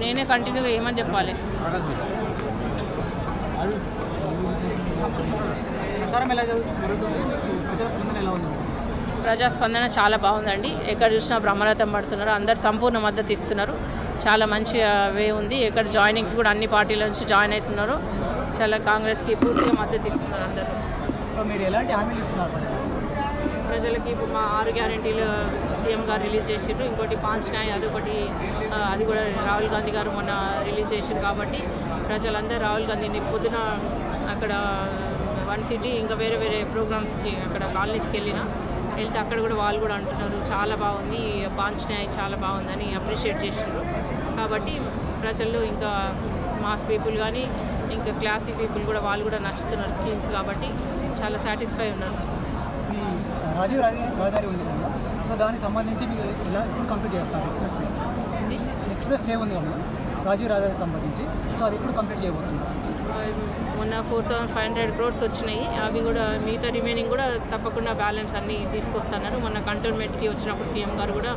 నేనే కంటిన్యూగా ఏమని చెప్పాలి. ప్రజాస్పందన చాలా బాగుందండి. ఎక్కడ చూసినా బ్రహ్మరథం పడుతున్నారు, అందరు సంపూర్ణ మద్దతు ఇస్తున్నారు. చాలా మంచి వే ఉంది. ఎక్కడ జాయినింగ్స్ కూడా అన్ని పార్టీల నుంచి జాయిన్ అవుతున్నారు. చాలా కాంగ్రెస్కి పూర్తిగా మద్దతు ఇస్తున్నారు అందరూ. మీరు ఎలాంటి హామీలు ఇస్తున్నారు ప్రజలకి? ఇప్పుడు మా 6 గ్యారెంటీలు సీఎం గారు రిలీజ్ చేసిర్రు. ఇంకోటి పాంచనాయ్ అదొకటి, అది కూడా రాహుల్ గాంధీ గారు మొన్న రిలీజ్ చేసిర్రు. కాబట్టి ప్రజలందరూ రాహుల్ గాంధీని పొద్దున అక్కడ వన్ సిటీ ఇంకా వేరే వేరే ప్రోగ్రామ్స్కి అక్కడ కాలనీస్కి వెళ్తే అక్కడ కూడా వాళ్ళు కూడా అంటున్నారు చాలా బాగుంది, పాంచనాయ్ చాలా బాగుందని అప్రిషియేట్ చేసినారు. కాబట్టి ప్రజల్లో ఇంకా మాస్ పీపుల్ కానీ ఇంకా క్లాసీ పీపుల్ కూడా వాళ్ళు కూడా నచ్చుతున్నారు స్కీమ్స్. కాబట్టి చాలా సాటిస్ఫై ఉన్నారు. రాజీవ్ రహదారి ఉంది కదా, సో దానికి సంబంధించి మీరు ఇలా ఎప్పుడు కంప్లీట్ చేస్తారు? ఎక్స్ప్రెస్ వే ఉంది కదా రాజీవ్ రహదారికి సంబంధించి, సో అది ఎప్పుడు కంప్లీట్ చేయబోతున్నారు? మొన్న 4,500 crores వచ్చినాయి. అవి కూడా మిగతా రిమైనింగ్ కూడా తప్పకుండా బ్యాలెన్స్ అన్నీ తీసుకొస్తున్నారు. మొన్న కంటోన్మెంట్కి వచ్చినప్పుడు సీఎం గారు కూడా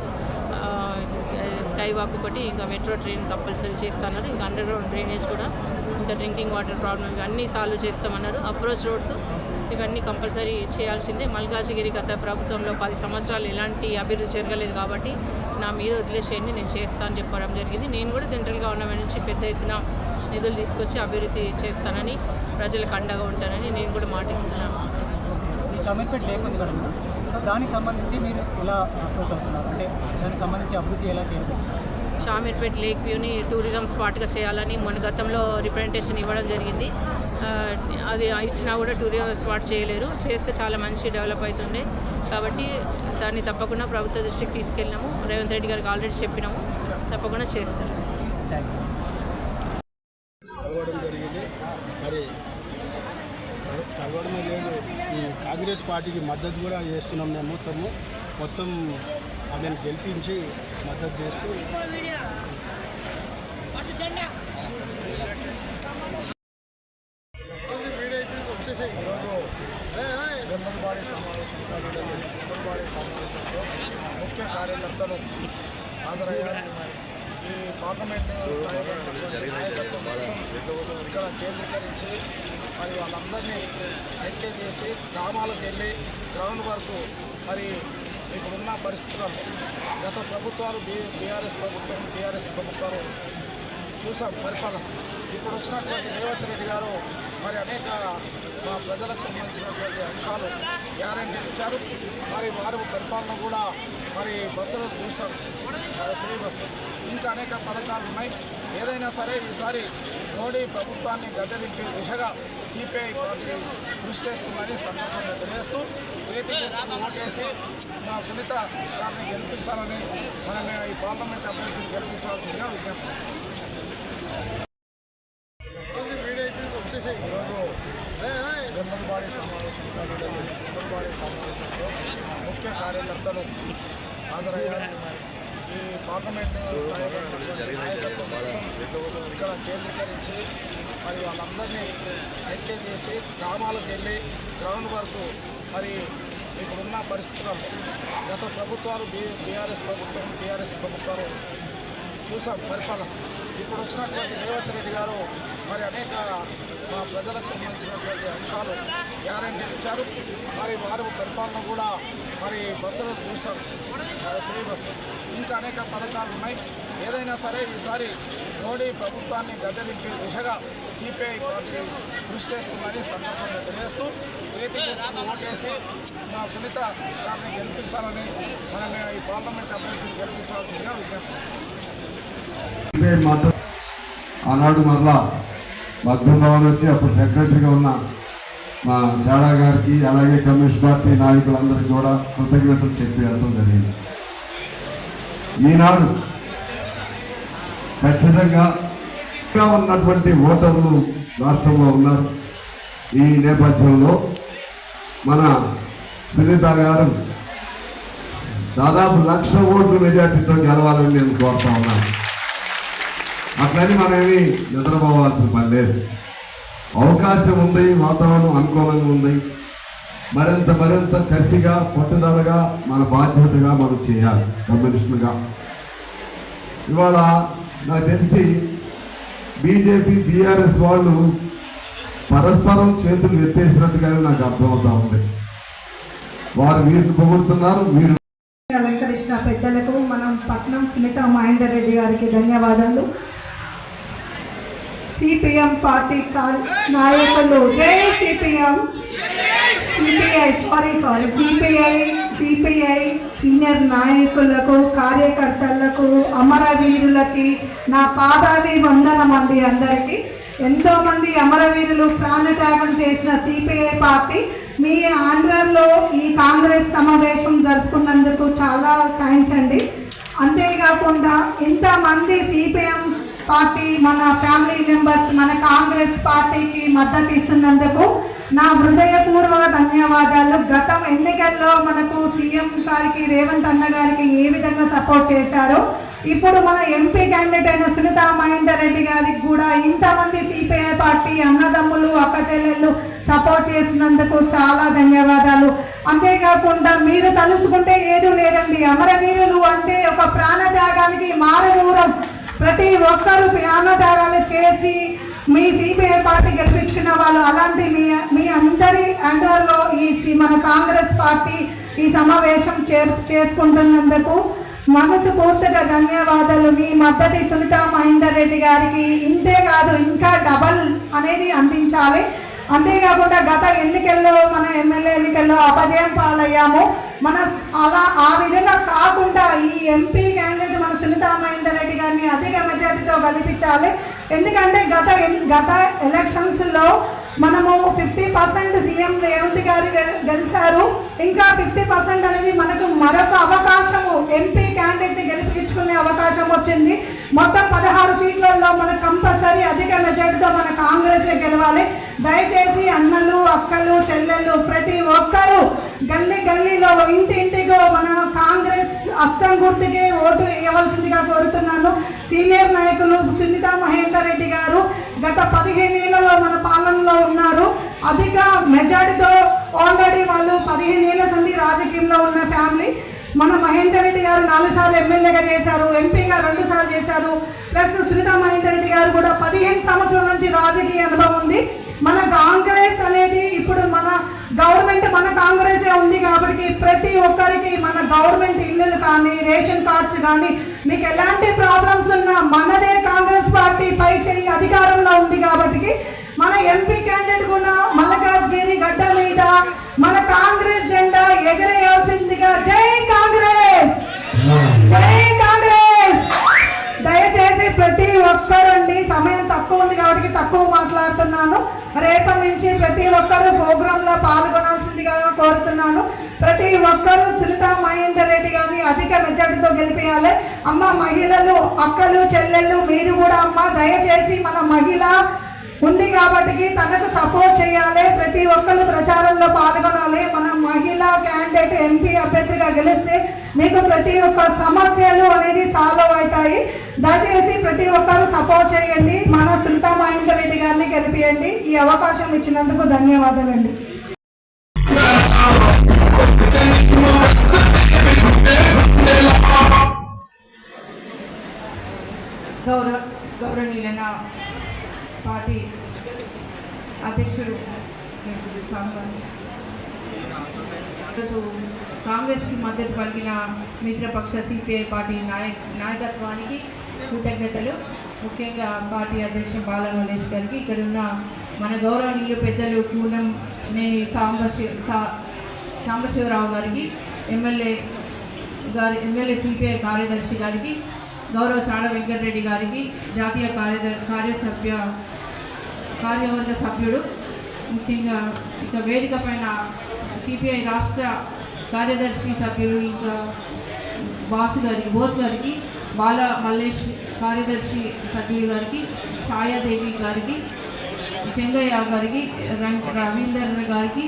స్కై వాక్ ఒకటి, ఇంకా మెట్రో ట్రైన్ కంపల్సరీ చేస్తున్నారు. ఇంకా అండర్ గ్రౌండ్ డ్రైనేజ్ కూడా, ఇంకా డ్రింకింగ్ వాటర్ ప్రాబ్లమ్ ఇవన్నీ సాల్వ్ చేస్తామన్నారు. అప్రోచ్ రోడ్స్ ఇవన్నీ కంపల్సరీ చేయాల్సిందే. మల్కాజిగిరి గత ప్రభుత్వంలో 10 సంవత్సరాలు ఎలాంటి అభివృద్ధి జరగలేదు. కాబట్టి నా మీద వదిలేసేయండి, నేను చేస్తానని చెప్పడం జరిగింది. నేను కూడా సెంట్రల్ గవర్నమెంట్ నుంచి పెద్ద ఎత్తున నిధులు తీసుకొచ్చి అభివృద్ధి చేస్తానని, ప్రజలకు అండగా ఉంటానని నేను కూడా మాటిస్తున్నాను. ఈ షామీర్పేట లేకుంది కదా, సో దానికి సంబంధించి మీరు ఎలా అప్రోచ్ అవుతున్నారు? అంటే దానికి సంబంధించి అభివృద్ధి ఎలా చేయాలి? షామీర్పేట లేక్ వ్యూని టూరిజం స్పాట్గా చేయాలని మొన్న గతంలో రిప్రజెంటేషన్ ఇవ్వడం జరిగింది. అది ఇచ్చినా కూడా టూరిజం స్పాట్ చేయలేరు. చేస్తే చాలా మంచి డెవలప్ అవుతుండే. కాబట్టి దాన్ని తప్పకుండా ప్రభుత్వ దృష్టికి తీసుకెళ్ళినాము. రేవంత్ రెడ్డి గారికి ఆల్రెడీ చెప్పినాము, తప్పకుండా చేస్తారు. కలవడం జరిగింది. మరి కలవడమే లేదు, ఈ కాంగ్రెస్ పార్టీకి మద్దతు కూడా చేస్తున్నాం. మేము మొత్తం ఆమెను గెలిపించి మద్దతు చేస్తూ జనరల్ సమావేశంలో ముఖ్య కార్యకర్తలు హాజరయ్యారు. ఈ పార్లమెంట్ ఇక్కడ కేంద్రీకరించి మరి వాళ్ళందరినీ ఐక్య చేసి గ్రామాలకు వెళ్ళి గ్రౌండ్ వరకు మరి ఇప్పుడున్న పరిస్థితులను గత ప్రభుత్వాలు బీఆర్ఎస్ ప్రభుత్వాలు చూసాం పరిపాలన. ఇప్పుడు వచ్చినటువంటి రేవంత్ రెడ్డి గారు మరి అనేక మా ప్రజలకు సంబంధించినటువంటి అంశాలు గ్యారెంటీలు ఇచ్చారు. మరి వారు పరిపాలన కూడా మరి బస్సులు చూశారు, ఫ్రీ బస్సులు, ఇంకా అనేక పథకాలు ఉన్నాయి. ఏదైనా సరే ఈసారి మోడీ ప్రభుత్వాన్ని గద్దెదింపే దిశగా సిపిఐ పార్టీ కృషి చేస్తుందని సందర్భంగా తెలియజేస్తూ చేతికి ఓటేసి మా సునీత గారిని గెలిపించాలని, మనం ఈ పార్లమెంట్ అభ్యర్థిని గెలిపించాల్సిందిగా విజ్ఞప్తి చేస్తాం. జనరల్ సమావేశంలో ముఖ్య కార్యకర్తలు హాజరయ్యారు. ఈ పార్లమెంట్ ఇక్కడ కేంద్రీకరించి మరి వాళ్ళందరినీ ఐక్య చేసి గ్రామాలకు వెళ్ళి గ్రౌండ్ వరకు మరి ఇప్పుడున్న పరిస్థితులను గత ప్రభుత్వాలు బీఆర్ఎస్ ప్రభుత్వాలు చూసాం పరిపాలన. ఇప్పుడు వచ్చినటువంటి రేవంత్ రెడ్డి గారు మరి అనేక మా ప్రజలకు సంబంధించినటువంటి అంశాలు గ్యారెంటీలు ఇచ్చారు. మరి వారు పరిపాలన కూడా మరి బస్సులు చూసాం, ఫ్రీ బస్సులు, ఇంకా అనేక పథకాలు ఉన్నాయి. ఏదైనా సరే ఈసారి మోడీ ప్రభుత్వాన్ని గద్దెదింపే దిశగా సిపిఐ పార్టీ కృషి చేస్తుందని సందర్భంగా తెలియజేస్తూ చేతికి ఓటేసి మా సునీత గారిని గెలిపించాలని, మనం ఈ పార్లమెంట్ అభ్యర్థిని గెలిపించాల్సిందిగా విజ్ఞప్తి చేస్తాం. ఆనాడు మరలా మధ్యభవన్ వచ్చి అప్పుడు సెక్రటరీగా ఉన్న మా చాడా గారికి, అలాగే కమ్యూనిస్ట్ పార్టీ నాయకులందరికీ కూడా కృతజ్ఞతలు చెప్పడం జరిగింది. ఈనాడు ఖచ్చితంగా ఉన్నటువంటి ఓటర్లు రాష్ట్రంలో ఉన్నారు. ఈ నేపథ్యంలో మన సునీత గారు దాదాపు 1,00,000 ఓట్ల మెజార్టీతో గెలవాలని నేను కోరుతా ఉన్నాను. అట్లని మనమేమి నిద్రపోవాల్సిన పని లేదు. అవకాశం ఉంది, వాతావరణం అనుకూలంగా ఉంది. మరింత కసిగా, పట్టుదలగా, మన బాధ్యతగా మనం చేయాలి. కమ్యూనిస్టులుగా ఇవాళ నాకు తెలిసి బీజేపీ బీఆర్ఎస్ వాళ్ళు పరస్పరం చేతులు ఎత్తేసినట్టుగానే నాకు అర్థమవుతా ఉంది. వారు వీరిని పొగుడుతున్నారు, వీరు అలంకరించిన పెద్దలకు మనం పట్నం సునీత మహేందర్ రెడ్డి గారికి ధన్యవాదాలు. సిపిఎం పార్టీ నాయకులు జై సిపిఎం, సిపిఐ సీనియర్ నాయకులకు, కార్యకర్తలకు, అమరవీరులకి నా పాదాభి వందనం అండి. అందరికీ ఎంతోమంది అమరవీరులు ప్రాణత్యాగం చేసిన సిపిఐ పార్టీ మీ ఆంధ్రలో ఈ కాంగ్రెస్ సమావేశం జరుపుకున్నందుకు చాలా థ్యాంక్స్ అండి. అంతేకాకుండా ఇంతమంది సిపిఎం పార్టీ మన ఫ్యామిలీ మెంబర్స్ మన కాంగ్రెస్ పార్టీకి మద్దతు ఇస్తున్నందుకు నా హృదయపూర్వక ధన్యవాదాలు. గత ఎన్నికల్లో మనకు సీఎం గారికి రేవంత్ అన్న గారికి ఏ విధంగా సపోర్ట్ చేశారో ఇప్పుడు మన ఎంపీ క్యాండిడేట్ అయిన సునీత మహేందర్ రెడ్డి గారికి కూడా ఇంతమంది సిపిఐ పార్టీ అన్నదమ్ములు అక్క చెల్లెళ్ళు సపోర్ట్ చేసినందుకు చాలా ధన్యవాదాలు. అంతేకాకుండా మీరు తలుసుకుంటే ఏదీ లేదండి, అమరవీరులు అంటే ఒక ప్రాణత్యాగానికి మారుమూలం. ప్రతి ఒక్కరూ ప్రాణత్యాగాలు చేసి మీ సిపిఐ పార్టీ గెలిపించుకున్న వాళ్ళు. అలాంటి మీ అందరి అండర్లో మన కాంగ్రెస్ పార్టీ ఈ సమావేశం చేసుకుంటున్నందుకు మనసు పూర్తిగా ధన్యవాదాలు. మీ మద్దతు సునీత మహేందర్ రెడ్డి గారికి ఇంతే కాదు ఇంకా డబల్ అనేది అందించాలి. అంతేకాకుండా గత ఎన్నికల్లో మన ఎమ్మెల్యే ఎన్నికల్లో అపజయం పాలయ్యాము. మన ఆ విధంగా కాకుండా ఈ ఎంపీ క్యాండిడేట్ మన సునీత మహేందర్ రెడ్డి గారిని అధిక మెజార్టీతో గెలిపించాలి. ఎందుకంటే గత ఎలక్షన్స్లో మనము 50% సీఎం రేవంత్ గారు గెలిచారు. ఇంకా 50% అనేది మనకు మరొక అవకాశము ఎంపీ క్యాండిడేట్ని గెలిపించుకునే అవకాశం వచ్చింది. మొత్తం 16 సీట్లలో మనకు కంపల్సరీ అధిక మెజార్టీతో మన కాంగ్రెస్ గెలవాలి. దయచేసి అన్నలు అక్కలు చెల్లెళ్ళు ప్రతి ఒక్కరూ గల్లీలో ఇంటింటికో మన కాంగ్రెస్ అస్తం గుర్తుకే ఓటు ఇవ్వవలసిందిగా కోరుతున్నాను. సీనియర్ నాయకులు సునీత మహేందర్ రెడ్డి గారు గత 15 ఏళ్లలో మన పాలనలో ఉన్నారు. అధిక మెజార్టీతో ఆల్రెడీ వాళ్ళు 15 ఏళ్ల సంది రాజకీయంలో ఉన్న ఫ్యామిలీ. మన మహేందర్ రెడ్డి గారు 4 సార్లు ఎమ్మెల్యేగా చేశారు, ఎంపీగా 2 సార్లు చేశారు. ప్లస్ సునీత మహేందర్ రెడ్డి గారు కూడా 15 సంవత్సరాల నుంచి రాజకీయ అనుభవం ఉంది. మన కాంగ్రెస్ అనేది ఇప్పుడు మన గవర్నమెంట్ మన కాంగ్రెసే ఉంది కాబట్టి ప్రతి ఒక్కరికి మన గవర్నమెంట్ ఇల్లులు కానీ రేషన్ కార్డ్స్ కానీ మీకు ఎలాంటి ప్రాబ్లమ్స్ ఉన్నా మనదే కాంగ్రెస్ పార్టీ పై చేయి అధికారంలో ఉంది కాబట్టి మన ఎంపీ క్యాండిడేట్ కూడా మల్లికార్జుగిరి గడ్డ మీద మన కాంగ్రెస్ జెండా ఎగరేయాల్సిందిగా జై కాంగ్రెస్, జై కాంగ్రెస్. దయచేసి ప్రతి ఒక్కరండి, సమయం తక్కువ ఉంది కాబట్టి తక్కువ మాట్లాడుతున్నాను. రేపటి నుంచి ప్రతి ఒక్కరు ప్రోగ్రాంలో పాల్గొనాల్సిందిగా కోరుతున్నాను. ప్రతి ఒక్కరూ సునీత మహేందర్ రెడ్డి గారిని అధిక మెజార్టీతో గెలిపేయాలి. అమ్మ మహిళలు అక్కలు చెల్లెళ్ళు మీరు కూడా అమ్మ దయచేసి మన మహిళ ఉంది కాబట్టి తనకు సపోర్ట్ చేయాలి. ప్రతి ఒక్కరు ప్రచారంలో పాల్గొనాలి. మన మహిళా క్యాండిడేట్ ఎంపీ అభ్యర్థిగా గెలిస్తే మీకు ప్రతి ఒక్క సమస్యలు అనేది సాల్వ్ అవుతాయి. దయచేసి ప్రతి ఒక్కరు సపోర్ట్ చేయండి. మన సునీత మహేందర్ రెడ్డి గారిని గెలిపియండి. ఈ అవకాశం ఇచ్చినందుకు ధన్యవాదాలండి. గౌరవనీయులైన పార్టీ అధ్యక్షుడు ఈరోజు కాంగ్రెస్కి మద్దతు పలికిన మిత్రపక్ష సిపిఐ పార్టీ నాయకత్వానికి కృతజ్ఞతలు. ముఖ్యంగా పార్టీ అధ్యక్షుడు బాల మల్లేష్ గారికి, ఇక్కడ ఉన్న మన గౌరవనీయులు పెద్దలు కూనంనేని సాంబశివరావు గారికి, ఎమ్మెల్యే సిపిఐ కార్యదర్శి గారికి, గౌరవ చాడ వెంకటరెడ్డి గారికి, జాతీయ కార్యవర్గ సభ్యుడు, ముఖ్యంగా ఇక వేదిక పైన సిపిఐ రాష్ట్ర కార్యదర్శి సభ్యులు ఇంకా బోస్ గారికి, బాల మల్లేష్ కార్యదర్శి సభ్యులు గారికి, ఛాయాదేవి గారికి, చెంగయ్య గారికి, రవీందర్ గారికి,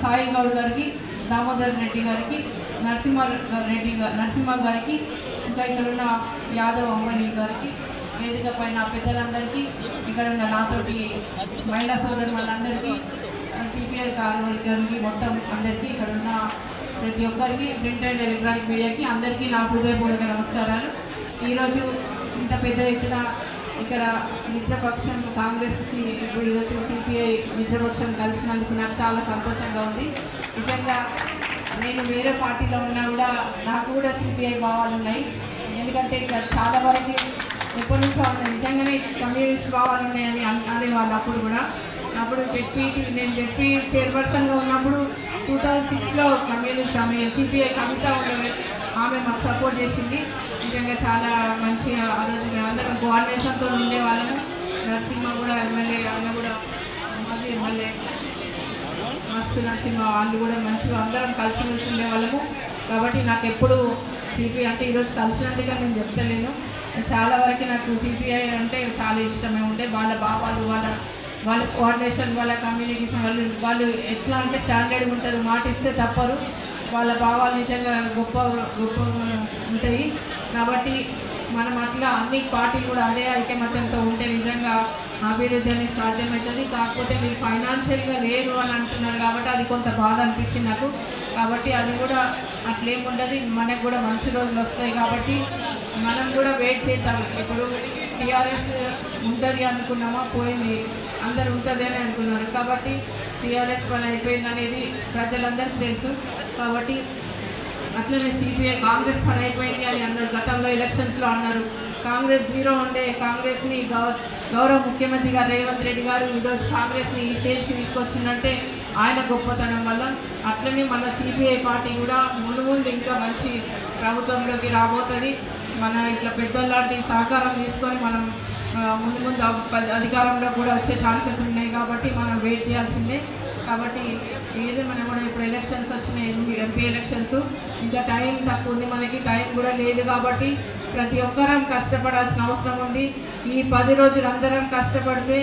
సాయి గౌడ్ గారికి, దామోదర్ రెడ్డి గారికి, నరసింహ గారికి, ఇంకా ఇక్కడ ఉన్న యాదవ్ అమ్మని గారికి, వేదిక పైన పెద్దలందరికీ, ఇక్కడ ఉన్న నాతోటి మహిళా సోదరులందరికీ, సిపిఐ కార్యవర్గానికి మొత్తం అందరికీ, ఇక్కడ ఉన్న ప్రతి ఒక్కరికి, ప్రింట్ అండ్ ఎలక్ట్రానిక్ మీడియాకి అందరికీ నా హృదయపూర్వక నమస్కారాలు. ఈరోజు ఇంత పెద్ద ఎత్తున ఇక్కడ మిత్రపక్షం కాంగ్రెస్కి ఇప్పుడు ఈరోజు సిపిఐ మిత్రపక్షం కలిసినందుకు నాకు చాలా సంతోషంగా ఉంది. నిజంగా నేను వేరే పార్టీలో ఉన్నా కూడా నాకు కూడా సిపిఐ భావాలు ఉన్నాయి. ఎందుకంటే ఇక్కడ చాలా వరకు ఎప్పటి నుంచో నిజంగానే కమ్యూనిస్ట్ భావాలు ఉన్నాయని అనేవాళ్ళు. అప్పుడు నేను జెడ్పీ చైర్పర్సన్గా ఉన్నప్పుడు 2006లో కమ్యూనిస్ట్ ఆమె సిపిఐ కవిత ఉండేది, ఆమె మాకు సపోర్ట్ చేసింది. నిజంగా చాలా మంచిగా ఆ రోజు మేము అందరం కోఆర్డినేషన్తో ఉండేవాళ్ళము. నరసింహ కూడా ఎమ్మెల్యే, ఆయన కూడా మాజీ ఎమ్మెల్యే మస్తు నరసింహ, వాళ్ళు కూడా మంచిగా అందరం కలిసిమెలిసి ఉండేవాళ్ళము. కాబట్టి నాకు ఎప్పుడు సిపిఐ అంటే ఈరోజు కలిసినట్టుగా నేను చెప్తలేను. చాలా వరకు నాకు సిపిఐ అంటే చాలా ఇష్టమే ఉండే. వాళ్ళ భావాలు, వాళ్ళ కోఆర్డినేషన్, వాళ్ళ కమ్యూనికేషన్, వాళ్ళు ఎట్లా అంటే స్టాండర్డ్గా ఉంటారు, మాట ఇస్తే తప్పరు. వాళ్ళ భావాలు నిజంగా గొప్ప ఉంటాయి. కాబట్టి మనం అట్లా అన్ని పార్టీలు కూడా అదే ఐకమత్యంతో ఉంటే నిజంగా అభివృద్ధి అనేది సాధ్యమవుతుంది. కాకపోతే మీరు ఫైనాన్షియల్గా లేరు అని అంటున్నారు కాబట్టి అది కొంత బాధ అనిపించింది నాకు. కాబట్టి అది కూడా అట్లేముండదు, మనకు కూడా మంచి రోజులు వస్తాయి. కాబట్టి మనం కూడా వెయిట్ చేద్దాం. ఇప్పుడు టీఆర్ఎస్ ఉంటుంది అనుకున్నామా, పోయింది, అందరు ఉంటుంది అని అనుకున్నారు. కాబట్టి టీఆర్ఎస్ పని అయిపోయింది అనేది ప్రజలందరికీ తెలుసు. కాబట్టి అట్లనే సిపిఐ కాంగ్రెస్ పని అయిపోయింది అని అందరు గతంలో ఎలక్షన్స్లో అన్నారు. కాంగ్రెస్ జీరో ఉండే కాంగ్రెస్ని గౌరవ ముఖ్యమంత్రి గారు రేవంత్ రెడ్డి గారు ఈరోజు కాంగ్రెస్ని ఈ స్టేజ్కి తీసుకొచ్చిందంటే ఆయన గొప్పతనం వల్ల. అట్లనే మన సిపిఐ పార్టీ కూడా ముందు ఇంకా మంచి ప్రభుత్వంలోకి రాబోతుంది. మన ఇట్లా పెద్దలాంటి సహకారం తీసుకొని మనం ముందు అధికారంలో కూడా వచ్చే ఛాన్సెస్ ఉన్నాయి. కాబట్టి మనం వెయిట్ చేయాల్సిందే. కాబట్టి ఏదేమైనా కూడా ఇప్పుడు ఎలక్షన్స్ వచ్చినాయి, ఎంపీ ఎలక్షన్స్, ఇంకా టైం తక్కువ ఉంది, మనకి టైం కూడా లేదు. కాబట్టి ప్రతి ఒక్కరం కష్టపడాల్సిన అవసరం ఉంది. ఈ 10 రోజులు అందరం కష్టపడితే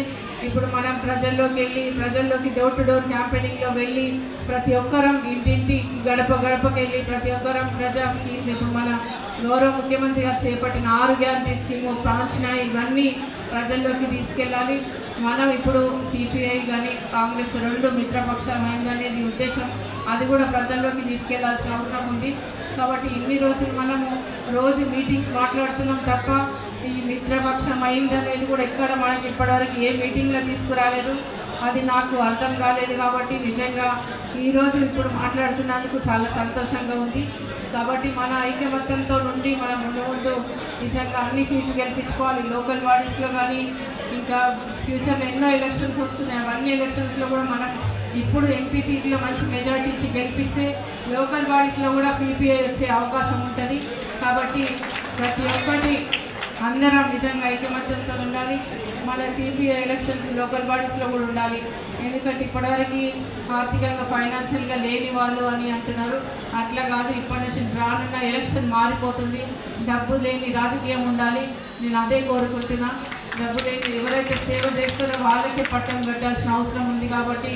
ఇప్పుడు మనం ప్రజల్లోకి డోర్ టు డోర్ క్యాంపెయినింగ్లో వెళ్ళి ప్రతి ఒక్కరం ఇంటింటి గడపకి వెళ్ళి ప్రతి ఒక్కరం ప్రజా స్కీమ్స్, ఇప్పుడు మన గౌరవ ముఖ్యమంత్రి గారు చేపట్టిన 6 గ్యారంటీ స్కీము, ప్రాంచనా, ఇవన్నీ ప్రజల్లోకి తీసుకెళ్ళాలి. మనం ఇప్పుడు సిపిఐ కానీ కాంగ్రెస్ 2 మిత్రపక్షాలు అయిందనేది ఉద్దేశం, అది కూడా ప్రజల్లోకి తీసుకెళ్లాల్సిన అవసరం ఉంది. కాబట్టి ఇన్ని రోజులు మనము రోజు మీటింగ్స్ మాట్లాడుతున్నాం తప్ప ఈ మిత్రపక్షం అయిందనేది కూడా ఎక్కడ మనకి ఇప్పటివరకు ఏ మీటింగ్లో తీసుకురాలేదు. అది నాకు అర్థం కాలేదు. కాబట్టి నిజంగా ఈరోజు ఇప్పుడు మాట్లాడుతున్నందుకు చాలా సంతోషంగా ఉంది. కాబట్టి మన ఐకమత్యంతో నుండి మనం ముందు నిజంగా అన్ని సీట్లు గెలిపించుకోవాలి. లోకల్ బాడీస్లో కానీ ఇంకా ఫ్యూచర్లో ఎన్నో ఎలక్షన్స్ వస్తున్నాయి. అవన్నీ ఎలక్షన్స్లో కూడా మనం ఇప్పుడు ఎంపీ సీట్లో మంచి మెజారిటీ ఇచ్చి గెలిపిస్తే లోకల్ బాడీస్లో కూడా పీపీఐ వచ్చే అవకాశం ఉంటుంది. కాబట్టి ప్రతి ఒక్కటి అందరం నిజంగా ఐకమత్యంతో ఉండాలి. మన సిపిఐ ఎలక్షన్స్ లోకల్ బాడీస్లో కూడా ఉండాలి. ఎందుకంటే ఇప్పటివరకు ఆర్థికంగా ఫైనాన్షియల్గా లేని వాళ్ళు అని అంటున్నారు. అట్లా కాదు, ఇప్పటి నుంచి రానున్న ఎలక్షన్ మారిపోతుంది. డబ్బు లేని రాజకీయం ఉండాలి. నేను అదే కోరుకుంటున్నా. డబ్బు లేని ఎవరైతే సేవ చేస్తారో వాళ్ళకే పట్టం కట్టాల్సిన అవసరం ఉంది. కాబట్టి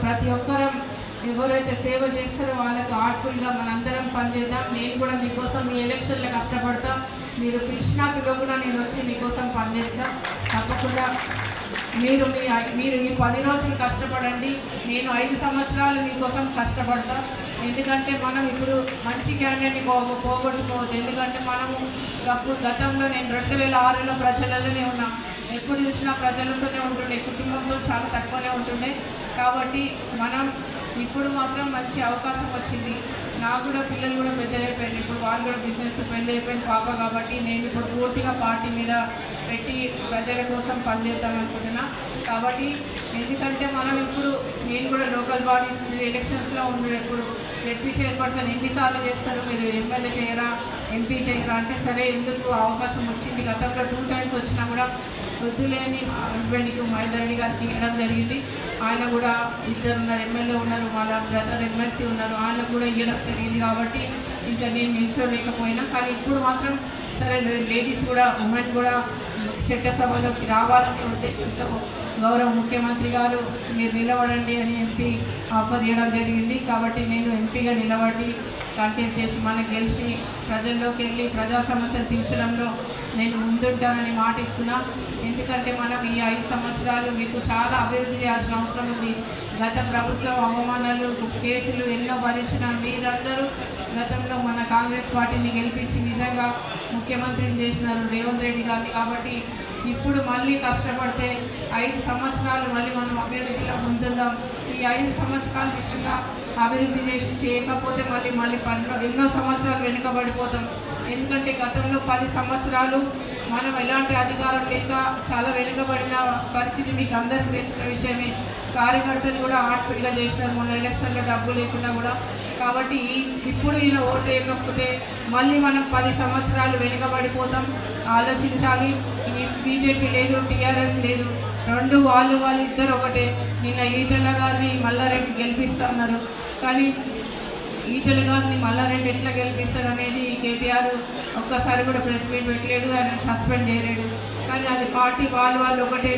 ప్రతి ఒక్కరం ఎవరైతే సేవ చేస్తారో వాళ్ళకు ఆర్ట్ఫుల్గా మనందరం పనిచేద్దాం. నేను కూడా మీకోసం మీ ఎలక్షన్లో కష్టపడతాం. మీరు పిలిచినట్టుగా కూడా నేను వచ్చి మీకోసం పనిచేస్తాం. తప్పకుండా మీరు ఈ 10 రోజులు కష్టపడండి. నేను 5 సంవత్సరాలు మీకోసం కష్టపడతా. ఎందుకంటే మనం ఇప్పుడు మంచి క్యాండిడేట్ని పోగొట్టుకోవద్దు. ఎందుకంటే మనము గతంలో నేను 2006లో ప్రజలలోనే ఉన్నా. ఎప్పుడు చూసినా ప్రజలతోనే ఉంటుండే, కుటుంబంతో చాలా తక్కువనే ఉంటుండే. కాబట్టి మనం ఇప్పుడు మాత్రం మంచి అవకాశం వచ్చింది. నాకు కూడా పిల్లలు కూడా పెద్ద అయిపోయింది. ఇప్పుడు వాళ్ళు కూడా బిజినెస్ పెద్ద అయిపోయింది పాప. కాబట్టి నేను ఇప్పుడు పూర్తిగా పార్టీ మీద పెట్టి ప్రజల కోసం పనిచేద్దాం అనుకుంటున్నా. కాబట్టి ఎందుకంటే మనం ఇప్పుడు నేను కూడా లోకల్ బాడీస్ ఎలక్షన్స్లో ఉండడు. ఇప్పుడు జెడ్పీ చైర్పర్సన్ ఎన్నిసార్లు చేస్తారు, మీరు ఎమ్మెల్యే చేయరా, ఎంపీ చేయరా అంటే సరే ఎందుకు అవకాశం వచ్చింది. గతంలో 2 times వచ్చినా కూడా వద్దులేని హస్బెండ్కి మహేందర్ రెడ్డి గారికి ఇవ్వడం జరిగింది. ఆయన కూడా 2 ఉన్నారు, ఎమ్మెల్యే ఉన్నారు, వాళ్ళ బ్రదర్ ఎమ్మెల్సీ ఉన్నారు, ఆయన కూడా ఇవ్వడం జరిగింది. కాబట్టి ఇంకా నేను నిల్చోలేకపోయినా. కానీ ఇప్పుడు మాత్రం సరే లేడీస్ కూడా, ఉమెన్ కూడా చట్టసభలోకి రావాలనే ఉద్దేశంతో గౌరవ ముఖ్యమంత్రి గారు మీరు నిలబడండి అని ఎంపీ ఆఫర్ చేయడం జరిగింది. కాబట్టి నేను ఎంపీగా నిలబడి కంటెస్ట్ చేసి మనకు గెలిచి ప్రజల్లోకి వెళ్ళి ప్రజా సమస్యలు తీర్చడంలో నేను ముందుంటానని మాట ఇస్తున్నా. ఎందుకంటే మనం ఈ 5 సంవత్సరాలు మీకు చాలా అభివృద్ధి చేయాల్సిన అవసరం ఉంది. గత ప్రభుత్వం అవమానాలు, కేసులు ఎన్నో భరించిన మీరందరూ గతంలో మన కాంగ్రెస్ పార్టీని గెలిపించి నిజంగా ముఖ్యమంత్రిని చేసినారు రేవంత్ రెడ్డి గారిని. కాబట్టి ఇప్పుడు మళ్ళీ కష్టపడితే 5 సంవత్సరాలు మళ్ళీ మనం అభివృద్ధిలో ముందుందాం. ఈ 5 సంవత్సరాలు నిజంగా అభివృద్ధి చేయకపోతే మళ్ళీ ఎన్నో సంవత్సరాలు వెనుకబడిపోతాం. ఎందుకంటే గతంలో 10 సంవత్సరాలు మనం ఎలాంటి అధికారం లేక చాలా వెనుకబడిన పరిస్థితి మీకు అందరికీ తెలిసిన విషయమే. కార్యకర్తలు కూడా హార్ట్ఫుల్గా చేసినారు మొన్న ఎలక్షన్లో డబ్బు లేకుండా కూడా. కాబట్టి ఇప్పుడు ఈయన ఓటు వేయకపోతే మళ్ళీ మనం 10 సంవత్సరాలు వెనుకబడిపోతాం. ఆలోచించాలి. ఈ బీజేపీ లేదు, టీఆర్ఎస్ లేదు, రెండు వాళ్ళు ఇద్దరు ఒకటే. నిన్న ఈటెల గారిని మల్లారెడ్డి గెలిపిస్తున్నారు, కానీ ఈటెల గారిని మల్లారెడ్డి ఎట్లా గెలిపిస్తారు అనేది కేటీఆర్ ఒక్కసారి కూడా ప్రెస్ మీట్ పెట్టలేడు, ఆయన సస్పెండ్ చేయలేడు. కానీ అది పార్టీ వాళ్ళు ఒకటే.